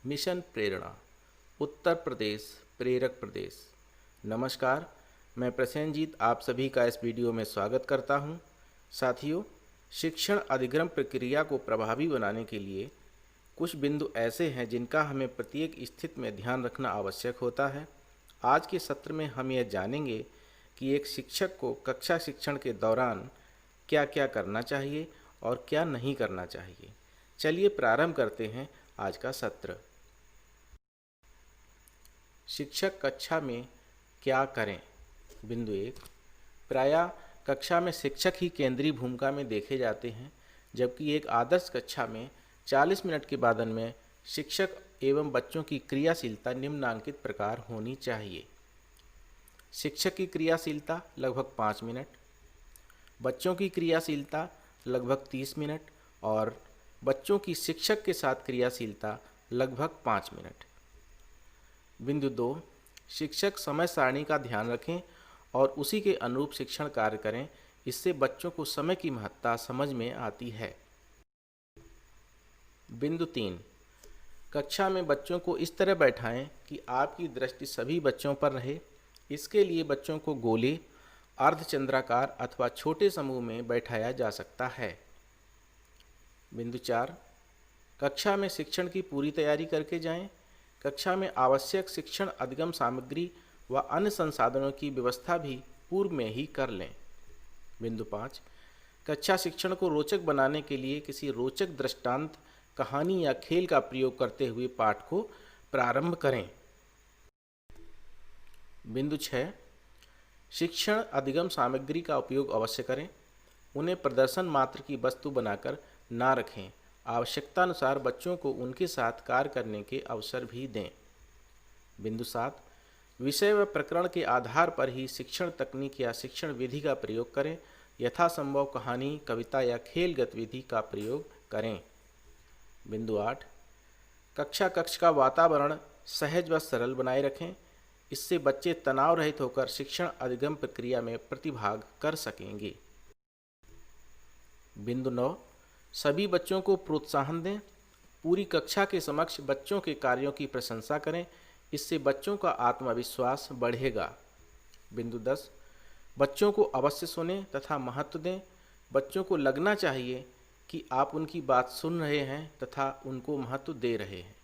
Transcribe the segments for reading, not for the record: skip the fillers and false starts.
Mission प्रेरणा उत्तर प्रदेश प्रेरक प्रदेश। नमस्कार, मैं प्रसेनजीत आप सभी का इस वीडियो में स्वागत करता हूं। साथियों, शिक्षण अधिगम प्रक्रिया को प्रभावी बनाने के लिए कुछ बिंदु ऐसे हैं जिनका हमें प्रत्येक स्थिति में ध्यान रखना आवश्यक होता है। आज के सत्र में हम यह जानेंगे कि एक शिक्षक को कक्षा शिक्षण के दौरान क्या क्या करना चाहिए और क्या नहीं करना चाहिए। चलिए प्रारंभ करते हैं आज का सत्र। शिक्षक कक्षा में क्या करें। बिंदु 1, प्रायः कक्षा में शिक्षक ही केंद्रीय भूमिका में देखे जाते हैं, जबकि एक आदर्श कक्षा में 40 मिनट के बादल में शिक्षक एवं बच्चों की क्रियाशीलता निम्नांकित प्रकार होनी चाहिए। शिक्षक की क्रियाशीलता लगभग 5 मिनट, बच्चों की क्रियाशीलता लगभग 30 मिनट और बच्चों की शिक्षक के साथ क्रियाशीलता लगभग 5 मिनट। बिंदु 2, शिक्षक समय सारणी का ध्यान रखें और उसी के अनुरूप शिक्षण कार्य करें। इससे बच्चों को समय की महत्ता समझ में आती है। बिंदु 3, कक्षा में बच्चों को इस तरह बैठाएं कि आपकी दृष्टि सभी बच्चों पर रहे। इसके लिए बच्चों को गोले, अर्धचंद्राकार अथवा छोटे समूह में बैठाया जा सकता है। बिंदु 4, कक्षा में शिक्षण की पूरी तैयारी करके जाएं। कक्षा में आवश्यक शिक्षण अधिगम सामग्री व अन्य संसाधनों की व्यवस्था भी पूर्व में ही कर लें। बिंदु 5, कक्षा शिक्षण को रोचक बनाने के लिए किसी रोचक दृष्टांत, कहानी या खेल का प्रयोग करते हुए पाठ को प्रारंभ करें। बिंदु 6, शिक्षण अधिगम सामग्री का उपयोग अवश्य करें। उन्हें प्रदर्शन मात्र की वस्तु बनाकर ना रखें। आवश्यकतानुसार बच्चों को उनके साथ कार्य करने के अवसर भी दें। बिंदु 7, विषय व प्रकरण के आधार पर ही शिक्षण तकनीक या शिक्षण विधि का प्रयोग करें। यथासंभव कहानी, कविता या खेल गतिविधि का प्रयोग करें। बिंदु 8, कक्ष का वातावरण सहज व सरल बनाए रखें। इससे बच्चे तनाव रहित होकर शिक्षण अधिगम प्रक्रिया में प्रतिभाग कर सकेंगे। बिंदु 9, सभी बच्चों को प्रोत्साहन दें। पूरी कक्षा के समक्ष बच्चों के कार्यों की प्रशंसा करें। इससे बच्चों का आत्मविश्वास बढ़ेगा। बिंदु 10, बच्चों को अवश्य सुनें तथा महत्व दें। बच्चों को लगना चाहिए कि आप उनकी बात सुन रहे हैं तथा उनको महत्व दे रहे हैं।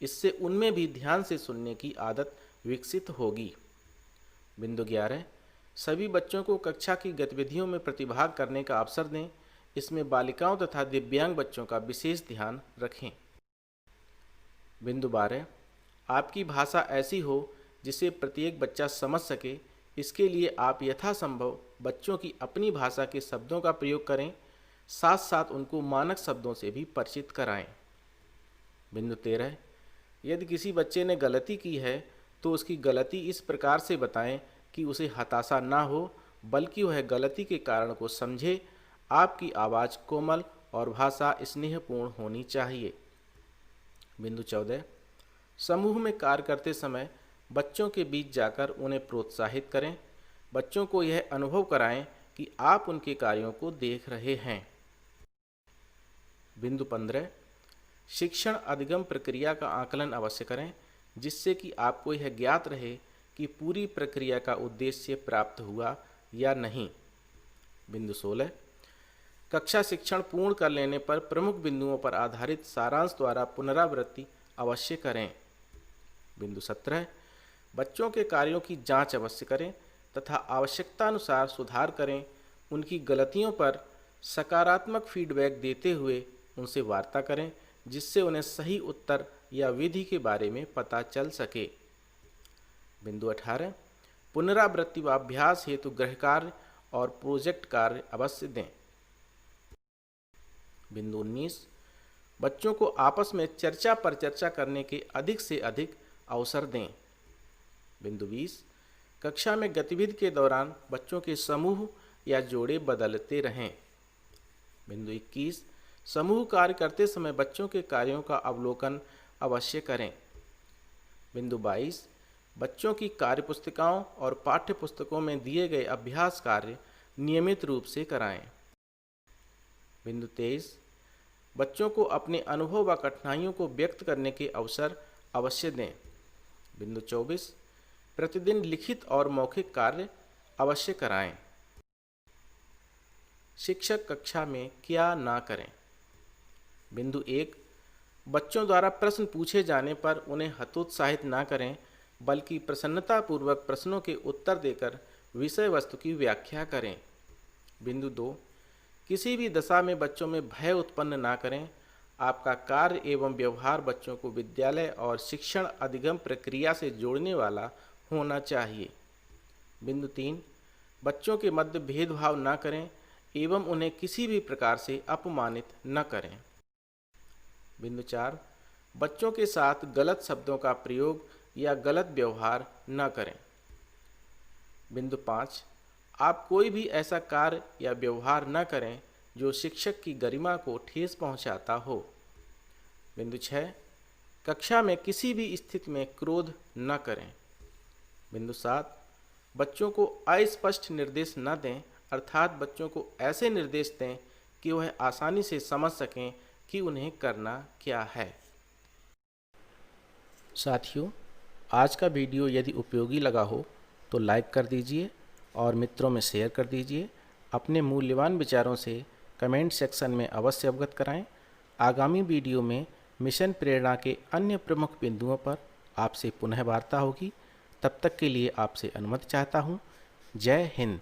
इससे उनमें भी ध्यान से सुनने की आदत विकसित होगी। बिंदु 11, सभी बच्चों को कक्षा की गतिविधियों में प्रतिभाग करने का अवसर दें। इसमें बालिकाओं तथा दिव्यांग बच्चों का विशेष ध्यान रखें। बिंदु 12, आपकी भाषा ऐसी हो जिसे प्रत्येक बच्चा समझ सके। इसके लिए आप यथासंभव बच्चों की अपनी भाषा के शब्दों का प्रयोग करें, साथ साथ उनको मानक शब्दों से भी परिचित कराएं। बिंदु 13, यदि किसी बच्चे ने गलती की है तो उसकी गलती इस प्रकार से बताएं कि उसे हताशा ना हो, बल्कि वह गलती के कारण को समझे। आपकी आवाज़ कोमल और भाषा स्नेहपूर्ण होनी चाहिए। बिंदु 14, समूह में कार्य करते समय बच्चों के बीच जाकर उन्हें प्रोत्साहित करें। बच्चों को यह अनुभव कराएं कि आप उनके कार्यों को देख रहे हैं। बिंदु 15, शिक्षण अधिगम प्रक्रिया का आकलन अवश्य करें, जिससे कि आपको यह ज्ञात रहे कि पूरी प्रक्रिया का उद्देश्य प्राप्त हुआ या नहीं। बिंदु 16, कक्षा शिक्षण पूर्ण कर लेने पर प्रमुख बिंदुओं पर आधारित सारांश द्वारा पुनरावृत्ति अवश्य करें। बिंदु 17, बच्चों के कार्यों की जांच अवश्य करें तथा आवश्यकतानुसार सुधार करें। उनकी गलतियों पर सकारात्मक फीडबैक देते हुए उनसे वार्ता करें, जिससे उन्हें सही उत्तर या विधि के बारे में पता चल सके। बिंदु 18, पुनरावृत्ति व अभ्यास हेतु गृह कार्य और प्रोजेक्ट कार्य अवश्य दें। बिंदु 19, बच्चों को आपस में चर्चा पर चर्चा करने के अधिक से अधिक अवसर दें। बिंदु 20, कक्षा में गतिविधि के दौरान बच्चों के समूह या जोड़े बदलते रहें। बिंदु 21, समूह कार्य करते समय बच्चों के कार्यों का अवलोकन अवश्य करें। बिंदु 22, बच्चों की कार्य पुस्तिकाओं और पाठ्य पुस्तकों में दिए गए अभ्यास कार्य नियमित रूप से कराएं। बिंदु 23, बच्चों को अपने अनुभव व कठिनाइयों को व्यक्त करने के अवसर अवश्य दें। बिंदु 24, प्रतिदिन लिखित और मौखिक कार्य अवश्य कराएं। शिक्षक कक्षा में क्या ना करें। बिंदु 1, बच्चों द्वारा प्रश्न पूछे जाने पर उन्हें हतोत्साहित ना करें, बल्कि प्रसन्नतापूर्वक प्रश्नों के उत्तर देकर विषय वस्तु की व्याख्या करें। बिंदु 2, किसी भी दशा में बच्चों में भय उत्पन्न ना करें। आपका कार्य एवं व्यवहार बच्चों को विद्यालय और शिक्षण अधिगम प्रक्रिया से जोड़ने वाला होना चाहिए। बिंदु 3, बच्चों के मध्य भेदभाव न करें एवं उन्हें किसी भी प्रकार से अपमानित न करें। बिंदु 4, बच्चों के साथ गलत शब्दों का प्रयोग या गलत व्यवहार न करें। बिंदु 5, आप कोई भी ऐसा कार्य या व्यवहार न करें जो शिक्षक की गरिमा को ठेस पहुंचाता हो। बिंदु 6, कक्षा में किसी भी स्थिति में क्रोध न करें। बिंदु 7, बच्चों को अस्पष्ट निर्देश न दें, अर्थात बच्चों को ऐसे निर्देश दें कि वह आसानी से समझ सकें कि उन्हें करना क्या है। साथियों, आज का वीडियो यदि उपयोगी लगा हो तो लाइक कर दीजिए और मित्रों में शेयर कर दीजिए। अपने मूल्यवान विचारों से कमेंट सेक्शन में अवश्य अवगत कराएं। आगामी वीडियो में मिशन प्रेरणा के अन्य प्रमुख बिंदुओं पर आपसे पुनः वार्ता होगी। तब तक के लिए आपसे अनुमति चाहता हूँ। जय हिंद।